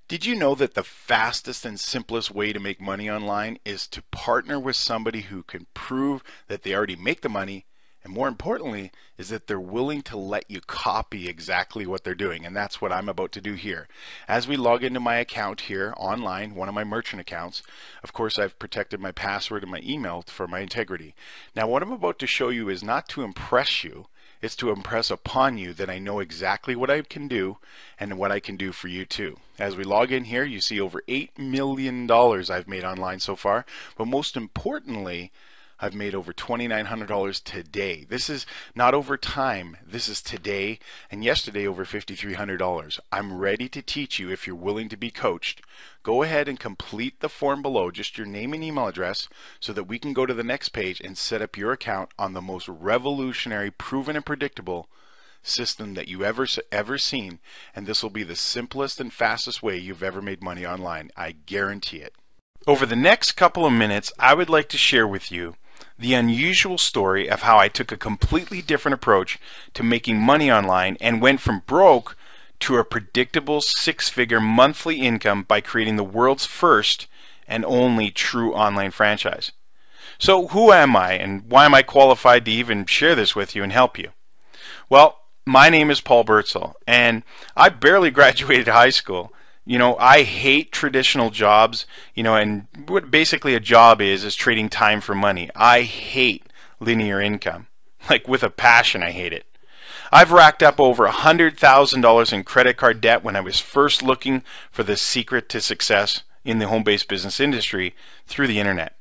Did you know that the fastest and simplest way to make money online is to partner with somebody who can prove that they already make the money, and more importantly, is that they're willing to let you copy exactly what they're doing? And that's what I'm about to do here. As we log into my account here online, one of my merchant accounts, of course I've protected my password and my email for my integrity. Now what I'm about to show you is not to impress you, it's to impress upon you that I know exactly what I can do and what I can do for you too. As we log in here, you see over $8 million I've made online so far, but most importantly, I've made over $2,900 today. This is not over time. This is today, and yesterday over $5,300. I'm ready to teach you if you're willing to be coached. Go ahead and complete the form below, just your name and email address, so that we can go to the next page and set up your account on the most revolutionary, proven and predictable system that you ever seen. And this will be the simplest and fastest way you've ever made money online. I guarantee it. Over the next couple of minutes, I would like to share with you the unusual story of how I took a completely different approach to making money online and went from broke to a predictable six-figure monthly income by creating the world's first and only true online franchise. So who am I, and why am I qualified to even share this with you and help you? Well, my name is Paul Bertzel, and I barely graduated high school. You know, I hate traditional jobs, and what basically a job is trading time for money. I hate linear income. Like with a passion, I hate it. I've racked up over $100,000 in credit card debt when I was first looking for the secret to success in the home-based business industry through the internet.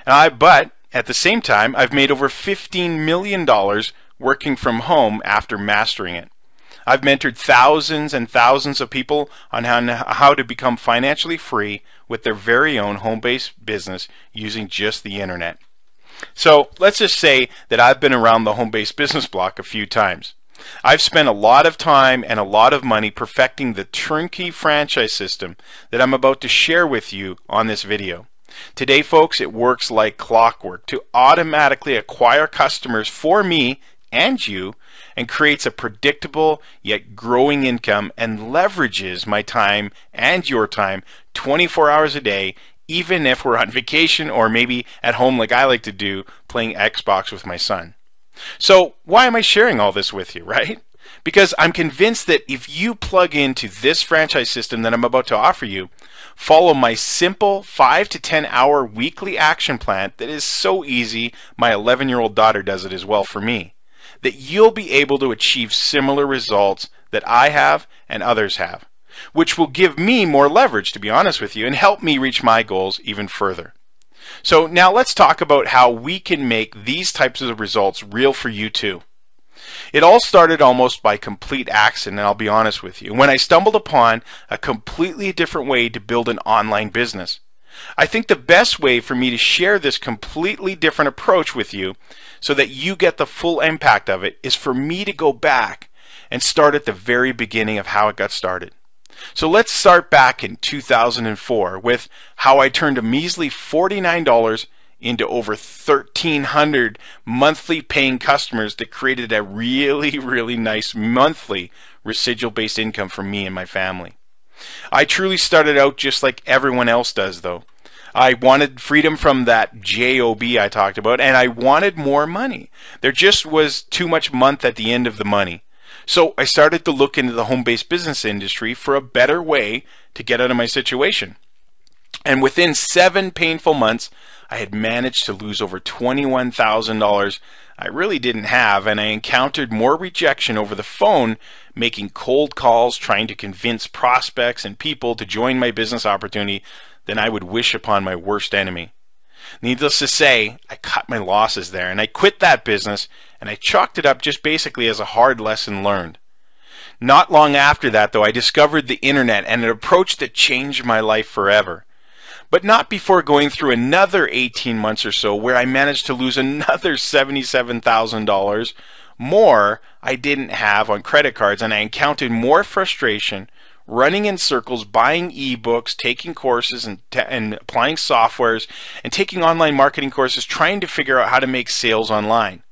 But at the same time, I've made over $15 million working from home after mastering it. I've mentored thousands and thousands of people on how to become financially free with their very own home-based business using just the internet. So let's just say that I've been around the home-based business block a few times. I've spent a lot of time and a lot of money perfecting the turnkey franchise system that I'm about to share with you on this video. Today, folks, it works like clockwork to automatically acquire customers for me and you, and creates a predictable yet growing income and leverages my time and your time 24 hours a day, even if we're on vacation or maybe at home like I like to do, playing Xbox with my son. So why am I sharing all this with you, right? Because I'm convinced that if you plug into this franchise system that I'm about to offer you, follow my simple 5 to 10 hour weekly action plan that is so easy, my 11-year-old daughter does it as well for me, that you'll be able to achieve similar results that I have and others have, which will give me more leverage, to be honest with you, and help me reach my goals even further. So now let's talk about how we can make these types of results real for you too. It all started almost by complete accident, and I'll be honest with you, when I stumbled upon a completely different way to build an online business. I think the best way for me to share this completely different approach with you so that you get the full impact of it is for me to go back and start at the very beginning of how it got started. So let's start back in 2004 with how I turned a measly $49 into over 1,300 monthly paying customers that created a really nice monthly residual based income for me and my family. I truly started out just like everyone else does though. I wanted freedom from that job I talked about, and I wanted more money. There just was too much month at the end of the money. So I started to look into the home-based business industry for a better way to get out of my situation. And within 7 painful months, I had managed to lose over $21,000 I really didn't have, and I encountered more rejection over the phone, making cold calls, trying to convince prospects and people to join my business opportunity than I would wish upon my worst enemy. Needless to say, I cut my losses there, and I quit that business, and I chalked it up just basically as a hard lesson learned. Not long after that, though, I discovered the internet and an approach that changed my life forever. But not before going through another 18 months or so where I managed to lose another $77,000 more I didn't have on credit cards, and I encountered more frustration running in circles, buying ebooks, taking courses and applying softwares, and taking online marketing courses, trying to figure out how to make sales online.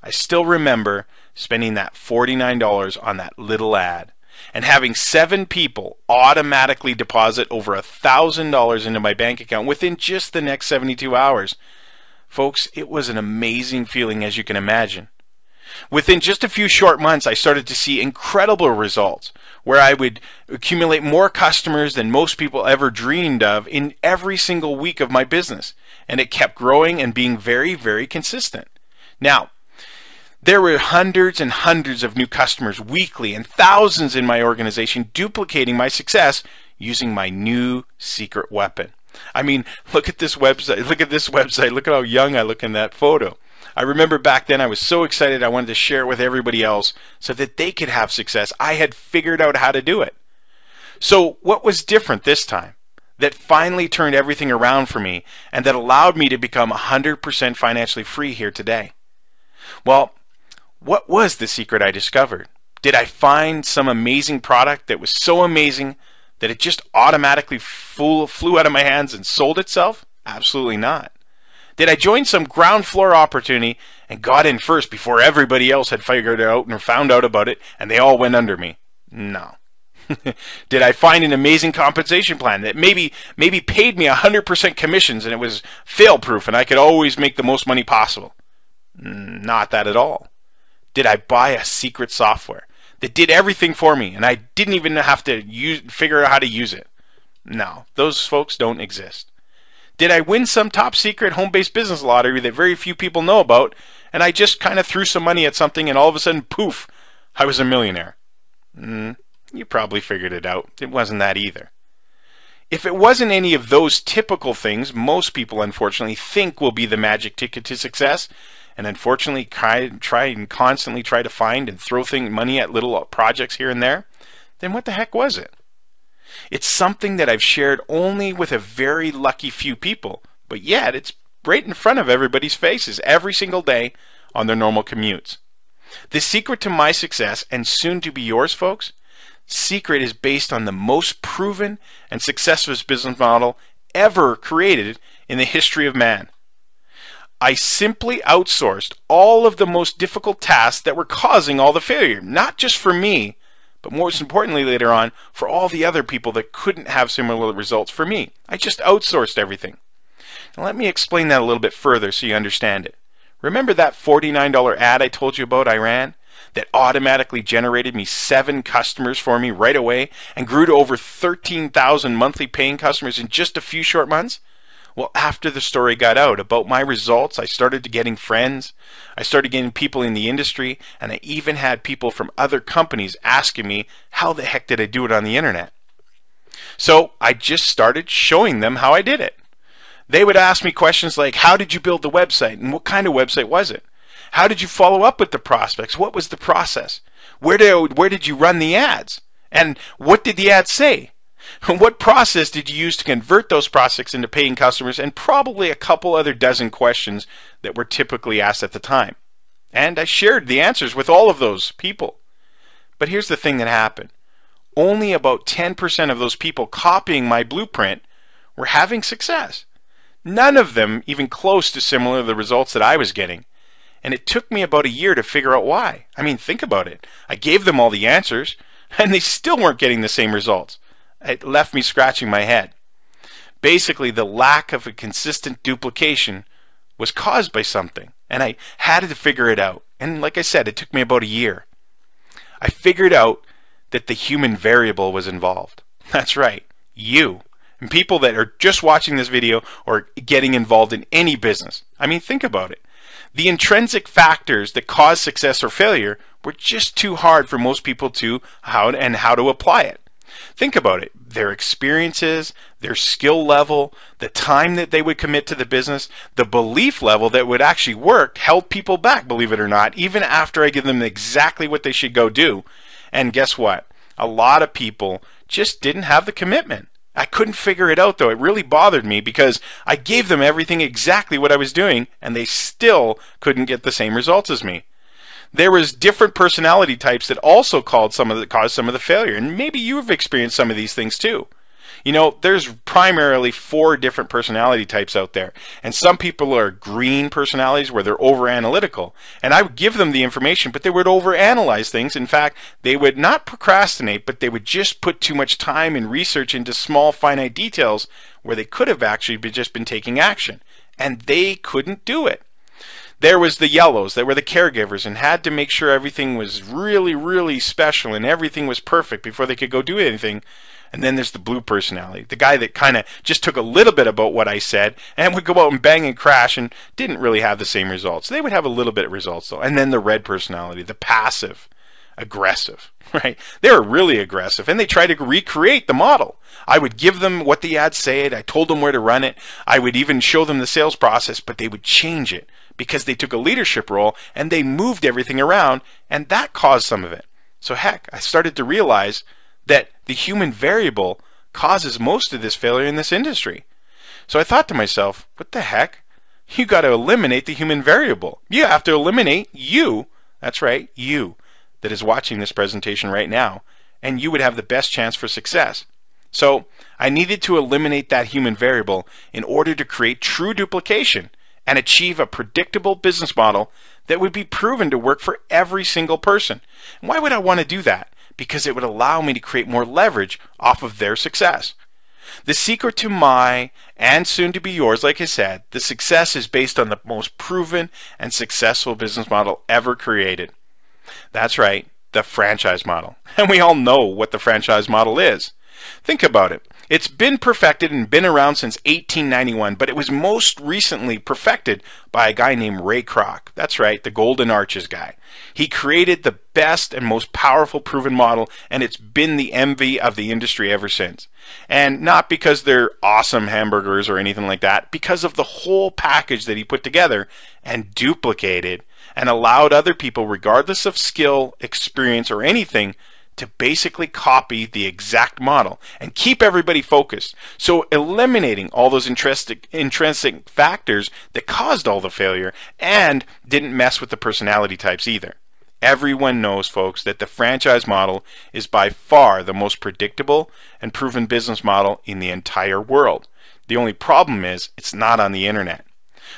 I still remember spending that $49 on that little ad. and having 7 people automatically deposit over $1,000 into my bank account within just the next 72 hours. Folks, it was an amazing feeling, as you can imagine. Within just a few short months, I started to see incredible results, where I would accumulate more customers than most people ever dreamed of in every single week of my business. And it kept growing and being very, very consistent. Now, there were hundreds and hundreds of new customers weekly and thousands in my organization duplicating my success using my new secret weapon. I mean, look at this website. Look at this website. Look at how young I look in that photo. I remember back then I was so excited I wanted to share it with everybody else so that they could have success. I had figured out how to do it. So what was different this time that finally turned everything around for me and that allowed me to become 100% financially free here today? Well, what was the secret I discovered? Did I find some amazing product that was so amazing that it just automatically flew out of my hands and sold itself? Absolutely not. Did I join some ground floor opportunity and got in first before everybody else had figured it out or found out about it and they all went under me? No. Did I find an amazing compensation plan that maybe paid me 100% commissions and it was fail-proof and I could always make the most money possible? Not that at all. Did I buy a secret software that did everything for me and I didn't even have to figure out how to use it? No, those folks don't exist. Did I win some top secret home-based business lottery that very few people know about and I just kind of threw some money at something and all of a sudden, poof, I was a millionaire? You probably figured it out. It wasn't that either. If it wasn't any of those typical things most people unfortunately think will be the magic ticket to success, and unfortunately constantly try to find and throw money at little projects here and there, then what the heck was it? It's something that I've shared only with a very lucky few people, but yet it's right in front of everybody's faces every single day on their normal commutes. The secret to my success, and soon to be yours, folks, secret is based on the most proven and successful business model ever created in the history of man. I simply outsourced all of the most difficult tasks that were causing all the failure, not just for me, but most importantly later on, for all the other people that couldn't have similar results for me. I just outsourced everything. Now let me explain that a little bit further so you understand it. Remember that $49 ad I told you about I ran? That automatically generated me 7 customers for me right away and grew to over 13,000 monthly paying customers in just a few short months? Well, after the story got out about my results, I started getting friends, I started getting people in the industry, and I even had people from other companies asking me, how the heck did I do it on the internet? So I just started showing them how I did it. They would ask me questions like, how did you build the website, and what kind of website was it? How did you follow up with the prospects? What was the process? Where did you run the ads? And what did the ads say? What process did you use to convert those prospects into paying customers? And probably a couple other dozen questions that were typically asked at the time. And I shared the answers with all of those people. But here's the thing that happened. Only about 10% of those people copying my blueprint were having success. None of them even close to similar to the results that I was getting. And it took me about a year to figure out why. I mean, think about it. I gave them all the answers, and they still weren't getting the same results. It left me scratching my head. Basically, the lack of a consistent duplication was caused by something, and I had to figure it out. And like I said, it took me about a year. I figured out that the human variable was involved. That's right, you. And people that are just watching this video or getting involved in any business. I mean, think about it. The intrinsic factors that cause success or failure were just too hard for most people to how to apply it. Think about it. Their experiences, their skill level, the time that they would commit to the business, the belief level that would actually work held people back, believe it or not, even after I give them exactly what they should go do. And guess what? A lot of people just didn't have the commitment. I couldn't figure it out though. It really bothered me because I gave them everything exactly what I was doing and they still couldn't get the same results as me. There was different personality types that also caused some of the failure, and maybe you've experienced some of these things too. You know, there's primarily 4 different personality types out there. And some people are green personalities where they're over analytical. And I would give them the information, but they would overanalyze things. In fact, they would not procrastinate, but they would just put too much time and research into small finite details where they could have actually just been taking action. And they couldn't do it. There was the yellows that were the caregivers and had to make sure everything was really, really special and everything was perfect before they could go do anything. And then there's the blue personality, the guy that kind of just took a little bit about what I said and would go out and bang and crash and didn't really have the same results. They would have a little bit of results though. And then the red personality, the passive, aggressive, right? They were really aggressive and they tried to recreate the model. I would give them what the ad said. I told them where to run it. I would even show them the sales process, but they would change it because they took a leadership role and they moved everything around, and that caused some of it. So heck, I started to realize that the human variable causes most of this failure in this industry. So I thought to myself, what the heck? You got to eliminate the human variable. You have to eliminate you. That's right, you that is watching this presentation right now, and you would have the best chance for success. So I needed to eliminate that human variable in order to create true duplication and achieve a predictable business model that would be proven to work for every single person. And why would I want to do that? Because it would allow me to create more leverage off of their success. The secret to my, and soon to be yours, like I said, the success is based on the most proven and successful business model ever created. That's right, the franchise model. And we all know what the franchise model is. Think about it. It's been perfected and been around since 1891, but it was most recently perfected by a guy named Ray Kroc. That's right, the Golden Arches guy. He created the best and most powerful proven model, and it's been the envy of the industry ever since. And not because they're awesome hamburgers or anything like that, because of the whole package that he put together and duplicated and allowed other people, regardless of skill, experience, or anything, to basically copy the exact model and keep everybody focused. So eliminating all those intrinsic factors that caused all the failure and didn't mess with the personality types either. Everyone knows, folks, that the franchise model is by far the most predictable and proven business model in the entire world. The only problem is it's not on the internet.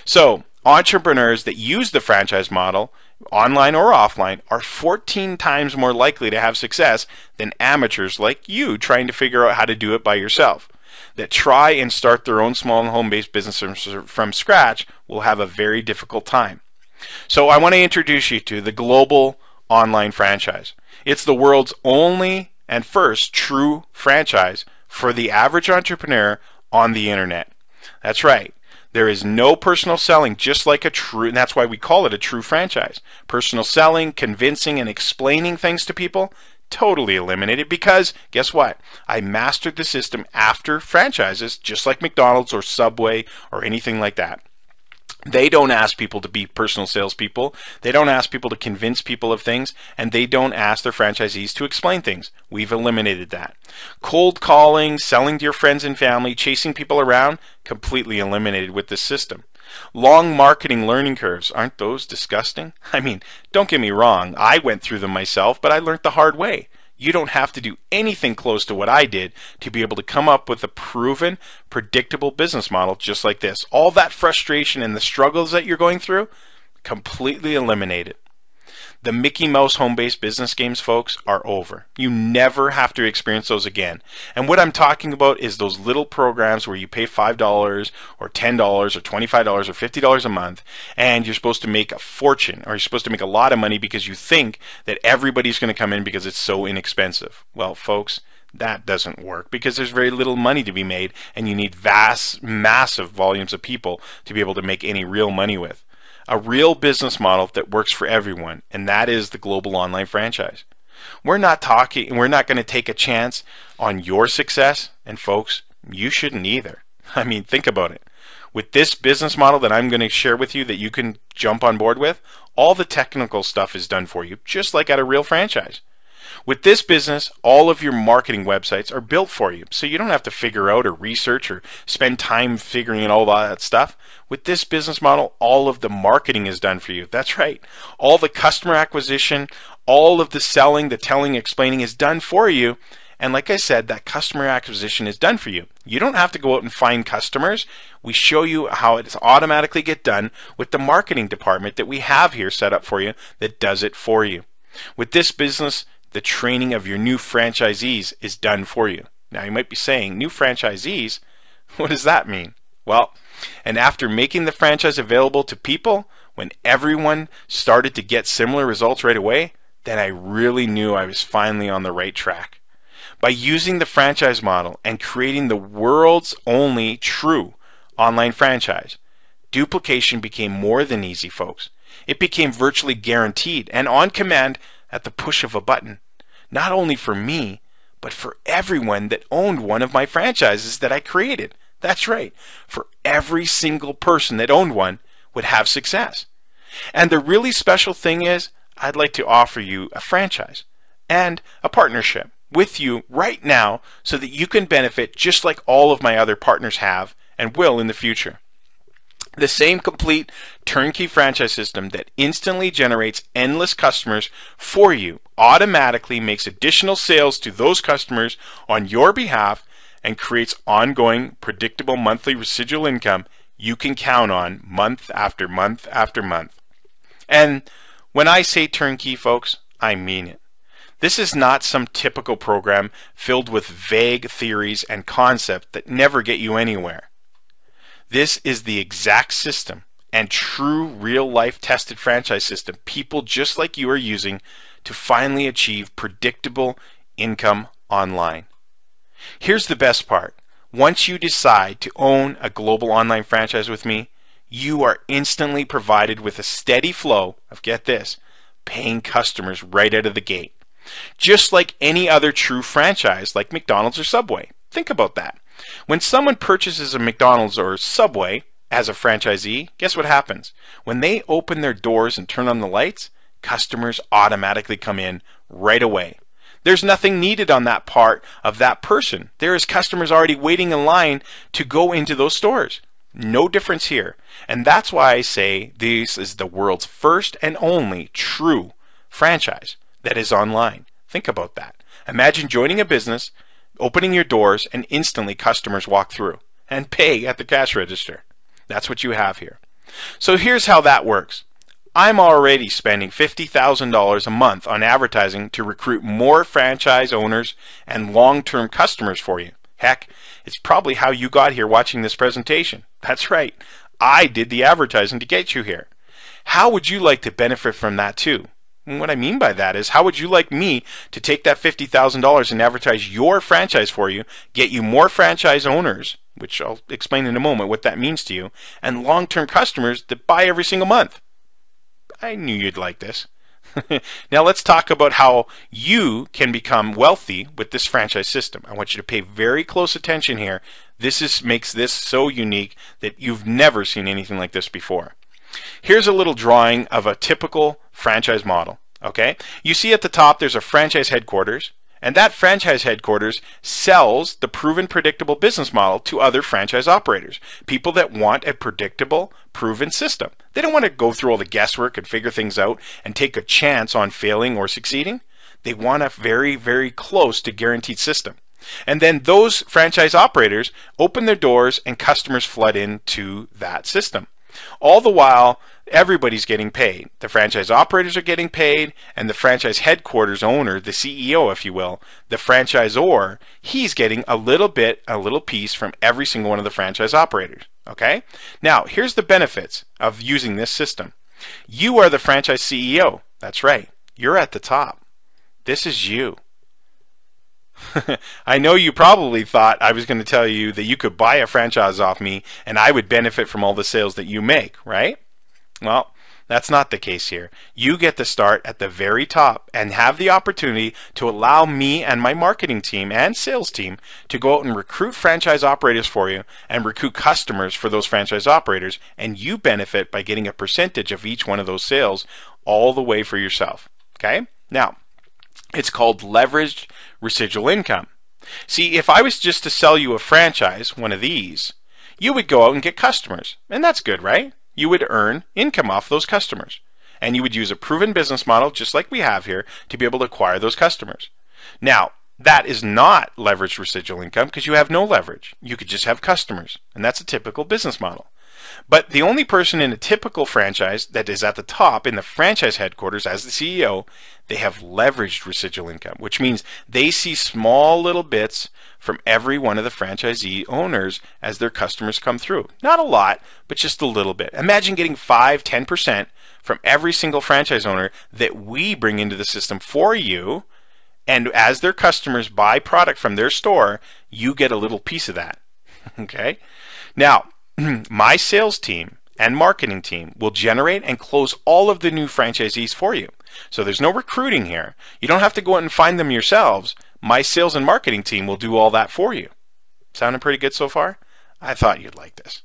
So entrepreneurs that use the franchise model, online or offline, are 14 times more likely to have success than amateurs like you trying to figure out how to do it by yourself. That try and start their own small and home-based business from scratch will have a very difficult time. So I want to introduce you to the global online franchise. It's the world's only and first true franchise for the average entrepreneur on the internet. That's right. There is no personal selling, just like a true, and that's why we call it a true franchise. Personal selling, convincing, and explaining things to people, totally eliminated because, guess what? I mastered the system after franchises, just like McDonald's or Subway or anything like that. They don't ask people to be personal salespeople. They don't ask people to convince people of things, and they don't ask their franchisees to explain things. We've eliminated that. Cold calling, selling to your friends and family, chasing people around, completely eliminated with this system. Long marketing learning curves, aren't those disgusting? I mean, don't get me wrong, I went through them myself, but I learned the hard way. You don't have to do anything close to what I did to be able to come up with a proven, predictable business model just like this. All that frustration and the struggles that you're going through, completely eliminated. The Mickey Mouse home-based business games, folks, are over. You never have to experience those again. And what I'm talking about is those little programs where you pay $5 or $10 or $25 or $50 a month, and you're supposed to make a fortune, or you're supposed to make a lot of money because you think that everybody's going to come in because it's so inexpensive. Well, folks, that doesn't work because there's very little money to be made, and you need vast, massive volumes of people to be able to make any real money with. A real business model that works for everyone, and that is the global online franchise. We're not going to take a chance on your success, and folks, you shouldn't either. I mean, think about it. With this business model that I'm going to share with you that you can jump on board with, all the technical stuff is done for you, just like at a real franchise. With this business, all of your marketing websites are built for you, so you don't have to figure out or research or spend time figuring out all that stuff. With this business model, all of the marketing is done for you. That's right. All the customer acquisition, all of the selling, the telling, explaining is done for you, And like I said, that customer acquisition is done for you. You don't have to go out and find customers. We show you how it's automatically get done with the marketing department that we have here set up for you that does it for you. With this business, the training of your new franchisees is done for you. Now you might be saying, new franchisees? What does that mean? Well, and after making the franchise available to people, when everyone started to get similar results right away, then I really knew I was finally on the right track. By using the franchise model and creating the world's only true online franchise, duplication became more than easy, folks. It became virtually guaranteed and on command at the push of a button. Not only for me, but for everyone that owned one of my franchises that I created. That's right. For every single person that owned one would have success. And the really special thing is, I'd like to offer you a franchise and a partnership with you right now so that you can benefit just like all of my other partners have and will in the future. The same complete turnkey franchise system that instantly generates endless customers for you automatically makes additional sales to those customers on your behalf and creates ongoing, predictable monthly residual income you can count on month after month after month. And when I say turnkey, folks, I mean it. This is not some typical program filled with vague theories and concepts that never get you anywhere. This is the exact system and true real-life tested franchise system people just like you are using to finally achieve predictable income online. Here's the best part. Once you decide to own a global online franchise with me, you are instantly provided with a steady flow of, get this, paying customers right out of the gate. Just like any other true franchise like McDonald's or Subway. Think about that. When someone purchases a McDonald's or Subway as a franchisee, guess what happens? When they open their doors and turn on the lights, customers automatically come in right away. There's nothing needed on that part of that person. There is customers already waiting in line to go into those stores. No difference here. And that's why I say this is the world's first and only true franchise that is online. Think about that. Imagine joining a business, opening your doors, and instantly customers walk through and pay at the cash register. That's what you have here. So here's how that works. I'm already spending $50,000 a month on advertising to recruit more franchise owners and long-term customers for you. Heck, it's probably how you got here watching this presentation. That's right. I did the advertising to get you here. How would you like to benefit from that too? And what I mean by that is, how would you like me to take that $50,000 and advertise your franchise for you, get you more franchise owners, which I'll explain in a moment what that means to you, and long-term customers that buy every single month? I knew you'd like this. Now let's talk about how you can become wealthy with this franchise system. I want you to pay very close attention here. This makes this so unique that you've never seen anything like this before. Here's a little drawing of a typical franchise model. Okay, you see at the top there's a franchise headquarters, and that franchise headquarters sells the proven predictable business model to other franchise operators, people that want a predictable, proven system. They don't want to go through all the guesswork and figure things out and take a chance on failing or succeeding. They want a very, very close to guaranteed system. And then those franchise operators open their doors and customers flood into that system. All the while, everybody's getting paid. The franchise operators are getting paid, and the franchise headquarters owner, the CEO, if you will, the franchisor, he's getting a little piece from every single one of the franchise operators. Okay? Now, here's the benefits of using this system. You are the franchise CEO. That's right. You're at the top. This is you. I know you probably thought I was going to tell you that you could buy a franchise off me and I would benefit from all the sales that you make, right? Well, that's not the case here. You get to start at the very top and have the opportunity to allow me and my marketing team and sales team to go out and recruit franchise operators for you and recruit customers for those franchise operators, and you benefit by getting a percentage of each one of those sales all the way for yourself. Okay? Now, it's called leveraged residual income. See, if I was just to sell you a franchise, one of these, you would go out and get customers, and that's good, right? You would earn income off those customers, and you would use a proven business model just like we have here to be able to acquire those customers. Now, That is not leveraged residual income because you have no leverage. You could just have customers, and that's a typical business model. But the only person in a typical franchise that is at the top in the franchise headquarters as the CEO, they have leveraged residual income, which means they see small little bits from every one of the franchisee owners as their customers come through. Not a lot, but just a little bit. Imagine getting 5-10% from every single franchise owner that we bring into the system for you, and as their customers buy product from their store, you get a little piece of that. Okay? Now, my sales team and marketing team will generate and close all of the new franchisees for you. So there's no recruiting here. You don't have to go out and find them yourselves. My sales and marketing team will do all that for you. Sounding pretty good so far? I thought you'd like this.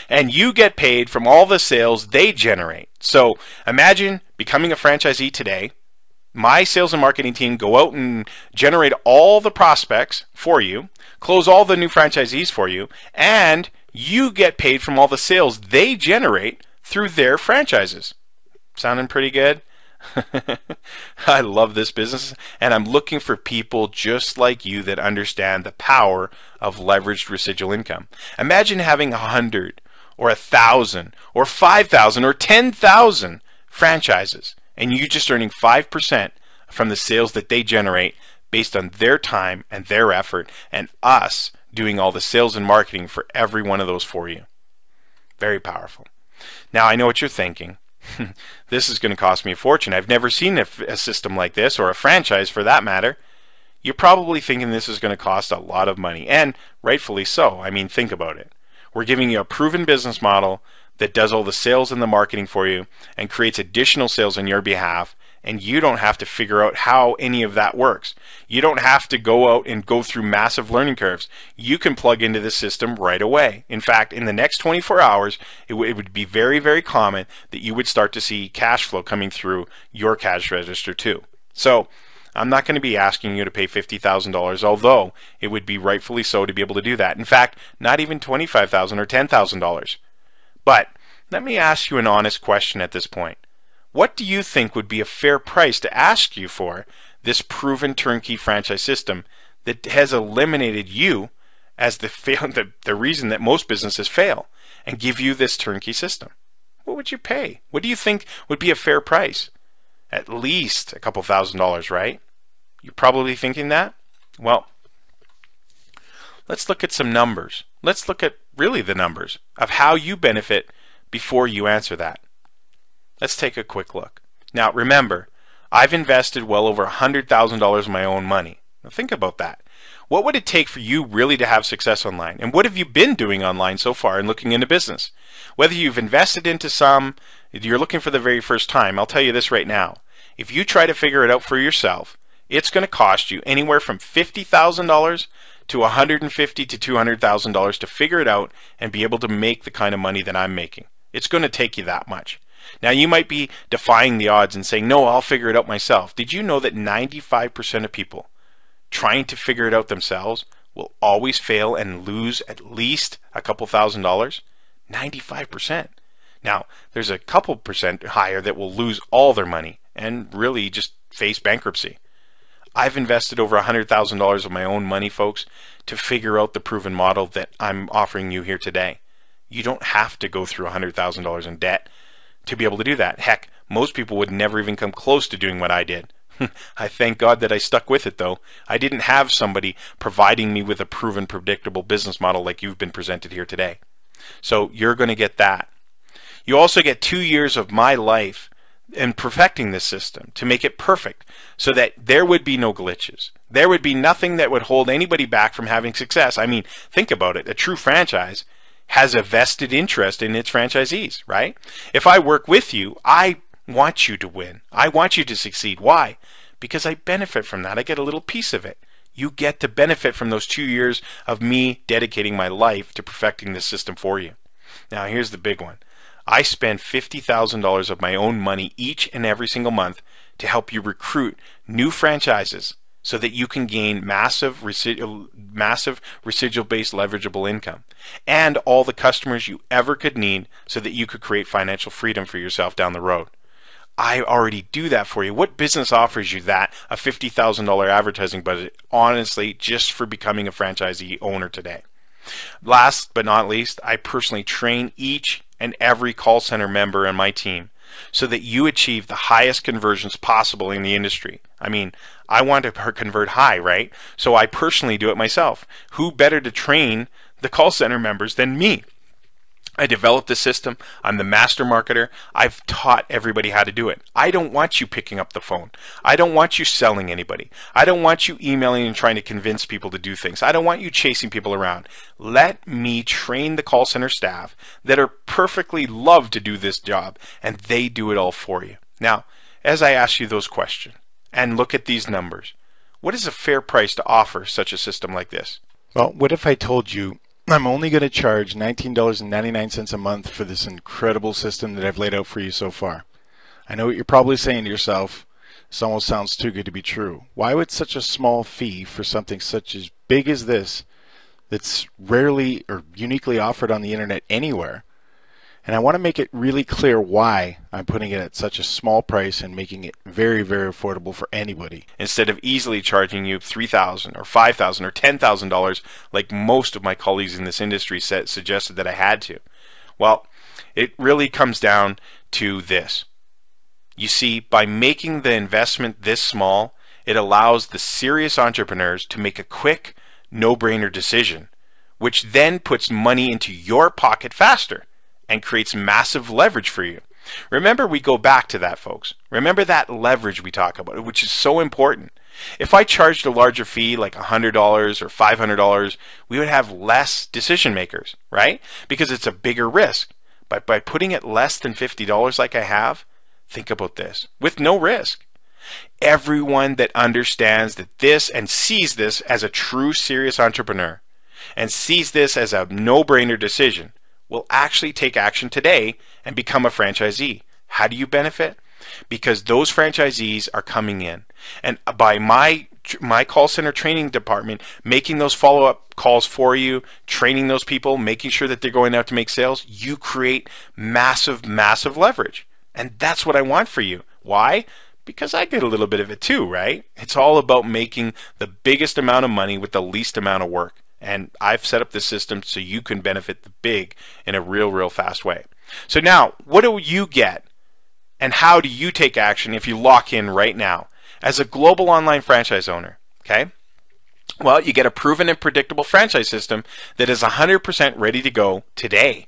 And you get paid from all the sales they generate. So imagine becoming a franchisee today. My sales and marketing team go out and generate all the prospects for you, close all the new franchisees for you, and you get paid from all the sales they generate through their franchises. Sounding pretty good? I love this business, and I'm looking for people just like you that understand the power of leveraged residual income. Imagine having 100 or 1,000 or 5,000 or 10,000 franchises, and you just earning 5% from the sales that they generate based on their time and their effort, and us doing all the sales and marketing for every one of those for you. Very powerful. Now, I know what you're thinking. This is going to cost me a fortune. I've never seen a system like this, or a franchise for that matter. You're probably thinking this is going to cost a lot of money, and rightfully so. I mean, think about it. We're giving you a proven business model that does all the sales and the marketing for you and creates additional sales on your behalf, and you don't have to figure out how any of that works. You don't have to go out and go through massive learning curves. You can plug into the system right away. In fact, in the next 24 hours, it would be very, very common that you would start to see cash flow coming through your cash register too. So I'm not going to be asking you to pay $50,000, although it would be rightfully so to be able to do that. In fact, not even $25,000 or $10,000. But let me ask you an honest question at this point. What do you think would be a fair price to ask you for this proven turnkey franchise system that has eliminated you as the reason that most businesses fail, and give you this turnkey system? What would you pay? What do you think would be a fair price? At least a couple $1,000s, right? You're probably thinking that? Well, let's look at some numbers. Let's look at really the numbers of how you benefit before you answer that. Let's take a quick look. Now remember, I've invested well over $100,000 of my own money. Now think about that. What would it take for you really to have success online? And what have you been doing online so far in looking into business? Whether you've invested into some, you're looking for the very first time, I'll tell you this right now. If you try to figure it out for yourself, it's going to cost you anywhere from $50,000 to $150,000 to $200,000 to figure it out and be able to make the kind of money that I'm making. It's going to take you that much. Now, you might be defying the odds and saying, no, I'll figure it out myself. Did you know that 95% of people trying to figure it out themselves will always fail and lose at least a couple $1,000s? 95%. Now, there's a couple percent higher that will lose all their money and really just face bankruptcy. I've invested over $100,000 of my own money, folks, to figure out the proven model that I'm offering you here today. You don't have to go through $100,000 in debt to be able to do that. Heck, most people would never even come close to doing what I did. I thank God that I stuck with it, though. I didn't have somebody providing me with a proven, predictable business model like you've been presented here today. So you're going to get that. You also get 2 years of my life in perfecting this system to make it perfect so that there would be no glitches. There would be nothing that would hold anybody back from having success. I mean, think about it. A true franchise has a vested interest in its franchisees, right? If I work with you, I want you to win. I want you to succeed. Why? Because I benefit from that. I get a little piece of it. You get to benefit from those 2 years of me dedicating my life to perfecting this system for you. Now, here's the big one. I spend $50,000 of my own money each and every single month to help you recruit new franchises so that you can gain massive residual-based leverageable income and all the customers you ever could need so that you could create financial freedom for yourself down the road. I already do that for you. What business offers you that? A $50,000 advertising budget, honestly, just for becoming a franchisee owner today. Last but not least, I personally train each and every call center member on my team so that you achieve the highest conversions possible in the industry. I mean, I want to convert high, right? So I personally do it myself. Who better to train the call center members than me? I developed the system. I'm the master marketer. I've taught everybody how to do it. I don't want you picking up the phone. I don't want you selling anybody. I don't want you emailing and trying to convince people to do things. I don't want you chasing people around. Let me train the call center staff that are perfectly love to do this job, and they do it all for you. Now, as I ask you those questions and look at these numbers, what is a fair price to offer such a system like this? Well, what if I told you I'm only going to charge $19.99 a month for this incredible system that I've laid out for you so far? I know what you're probably saying to yourself. This almost sounds too good to be true. Why would such a small fee for something such as big as this, that's rarely or uniquely offered on the internet anywhere? And I want to make it really clear why I'm putting it at such a small price and making it very, very affordable for anybody. Instead of easily charging you $3,000 or $5,000 or $10,000 like most of my colleagues in this industry suggested that I had to. Well, it really comes down to this. You see, by making the investment this small, it allows the serious entrepreneurs to make a quick, no-brainer decision, which then puts money into your pocket faster and creates massive leverage for you. Remember, we go back to that, folks. Remember that leverage we talk about, which is so important. If I charged a larger fee, like $100 or $500, we would have less decision makers, right? Because it's a bigger risk. But by putting it less than $50 like I have, think about this, with no risk. Everyone that understands that this and sees this as a true serious entrepreneur and sees this as a no-brainer decision will actually take action today and become a franchisee. How do you benefit? Because those franchisees are coming in. And by my call center training department, making those follow-up calls for you, training those people, making sure that they're going out to make sales, you create massive, massive leverage. And that's what I want for you. Why? Because I get a little bit of it too, right? It's all about making the biggest amount of money with the least amount of work. And I've set up this system so you can benefit the big in a real fast way. So now, what do you get? And how do you take action if you lock in right now as a global online franchise owner? Okay? Well, you get a proven and predictable franchise system that is 100% ready to go today.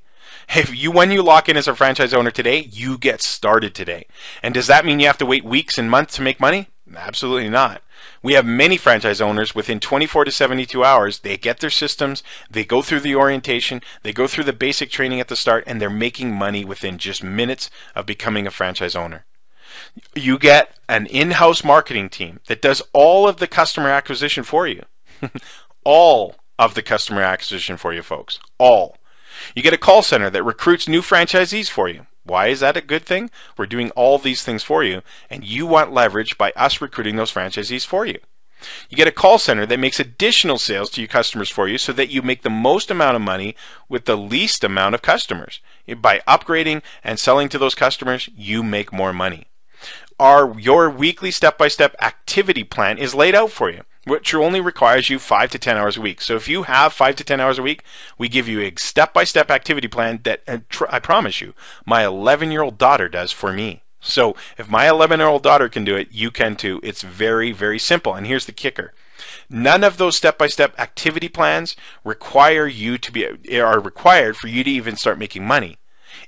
When you lock in as a franchise owner today, you get started today. And does that mean you have to wait weeks and months to make money? Absolutely not. We have many franchise owners within 24 to 72 hours. They get their systems, they go through the orientation, they go through the basic training at the start, and they're making money within just minutes of becoming a franchise owner. You get an in-house marketing team that does all of the customer acquisition for you. All of the customer acquisition for you, folks. All. You get a call center that recruits new franchisees for you. Why is that a good thing? We're doing all these things for you, and you want leverage by us recruiting those franchisees for you. You get a call center that makes additional sales to your customers for you so that you make the most amount of money with the least amount of customers. By upgrading and selling to those customers, you make more money. Your weekly step-by-step activity plan is laid out for you, which only requires you 5 to 10 hours a week. So if you have 5 to 10 hours a week, we give you a step-by-step activity plan that I promise you, my 11-year-old daughter does for me. So if my 11-year-old daughter can do it, you can too. It's very, very simple. And here's the kicker. None of those step-by-step activity plans are required for you to even start making money.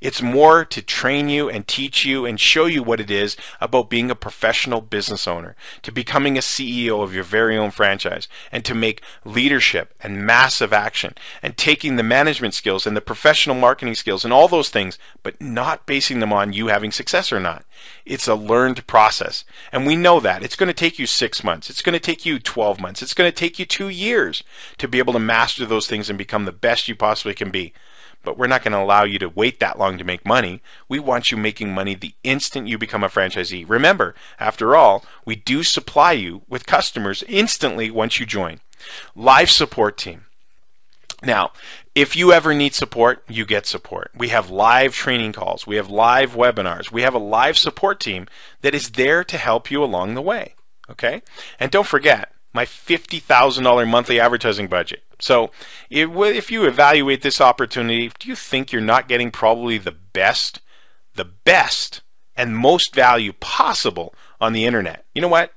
It's more to train you and teach you and show you what it is about being a professional business owner, to becoming a CEO of your very own franchise, and to make leadership and massive action, and taking the management skills and the professional marketing skills and all those things, but not basing them on you having success or not. It's a learned process. And we know that. It's going to take you 6 months. It's going to take you 12 months. It's going to take you 2 years to be able to master those things and become the best you possibly can be. But we're not going to allow you to wait that long to make money. We want you making money the instant you become a franchisee. Remember, after all, we do supply you with customers instantly once you join. Live support team. Now, if you ever need support, you get support. We have live training calls. We have live webinars. We have a live support team that is there to help you along the way. Okay? And don't forget, my $50,000 monthly advertising budget. So if you evaluate this opportunity, do you think you're not getting probably the best and most value possible on the internet? You know what?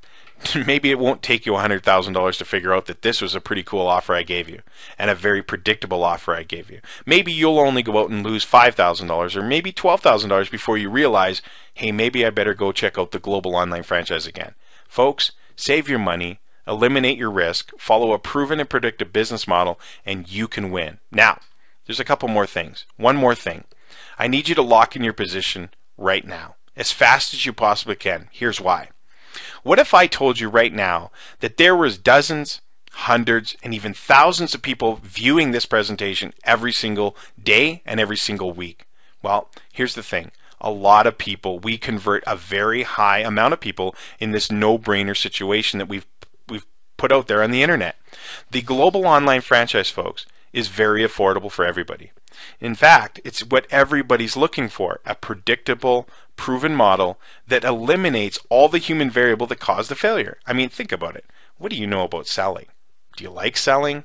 Maybe it won't take you $100,000 to figure out that this was a pretty cool offer I gave you and a very predictable offer I gave you. Maybe you'll only go out and lose $5,000 or maybe $12,000 before you realize, hey, maybe I better go check out the global online franchise again. Folks, save your money, eliminate your risk, follow a proven and predictive business model, and you can win. Now, there's a couple more things. One more thing. I need you to lock in your position right now, as fast as you possibly can. Here's why. What if I told you right now that there was dozens, hundreds, and even thousands of people viewing this presentation every single day and every single week? Well, here's the thing. A lot of people, we convert a very high amount of people in this no-brainer situation that we've put out there on the internet. The global online franchise, folks, is very affordable for everybody. In fact, it's what everybody's looking for, a predictable, proven model that eliminates all the human variable that caused the failure. I mean, think about it. What do you know about selling? Do you like selling?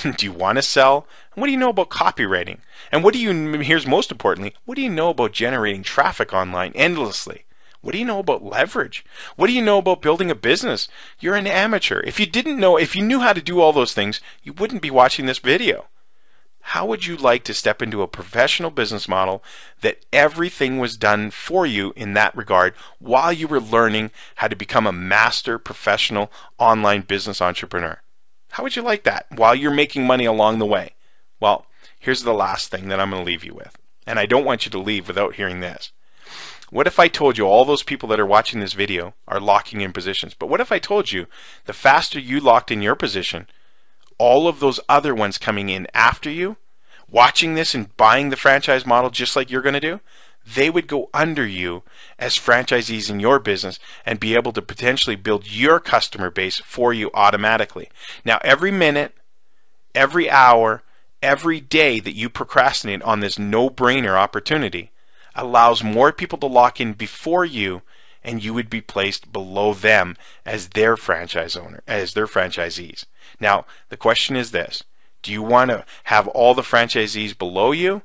Do you want to sell? And what do you know about copywriting? And here's most importantly, what do you know about generating traffic online endlessly? What do you know about leverage? What do you know about building a business? You're an amateur. If you knew how to do all those things, you wouldn't be watching this video. How would you like to step into a professional business model that everything was done for you in that regard while you were learning how to become a master professional online business entrepreneur? How would you like that while you're making money along the way? Well, here's the last thing that I'm going to leave you with. And I don't want you to leave without hearing this. What if I told you all those people that are watching this video are locking in positions? But what if I told you the faster you locked in your position, all of those other ones coming in after you, watching this and buying the franchise model just like you're going to do, they would go under you as franchisees in your business and be able to potentially build your customer base for you automatically. Now, every minute, every hour, every day that you procrastinate on this no-brainer opportunity allows more people to lock in before you, and you would be placed below them as their franchise owner, as their franchisees. Now, the question is this. Do you want to have all the franchisees below you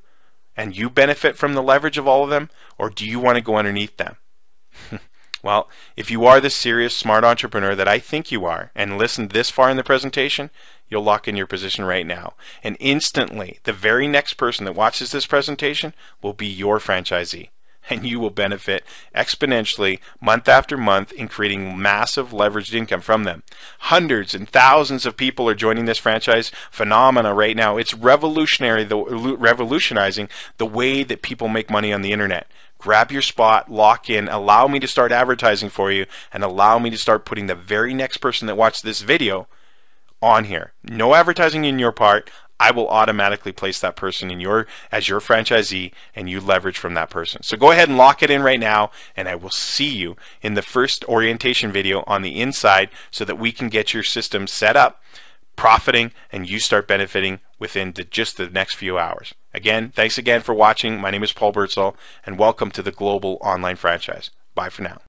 and you benefit from the leverage of all of them, or do you want to go underneath them? Well, if you are the serious, smart entrepreneur that I think you are, and listened this far in the presentation, you'll lock in your position right now. And instantly, the very next person that watches this presentation will be your franchisee. And you will benefit exponentially month after month in creating massive leveraged income from them. Hundreds and thousands of people are joining this franchise phenomena right now. It's revolutionizing the way that people make money on the internet. Grab your spot, lock in, allow me to start advertising for you, and allow me to start putting the very next person that watched this video on here. No advertising in your part. I will automatically place that person as your franchisee, and you leverage from that person. So go ahead and lock it in right now, and I will see you in the first orientation video on the inside so that we can get your system set up, profiting, and you start benefiting within just the next few hours. Again, thanks again for watching. My name is Paul Birdsall, and welcome to the Global Online Franchise. Bye for now.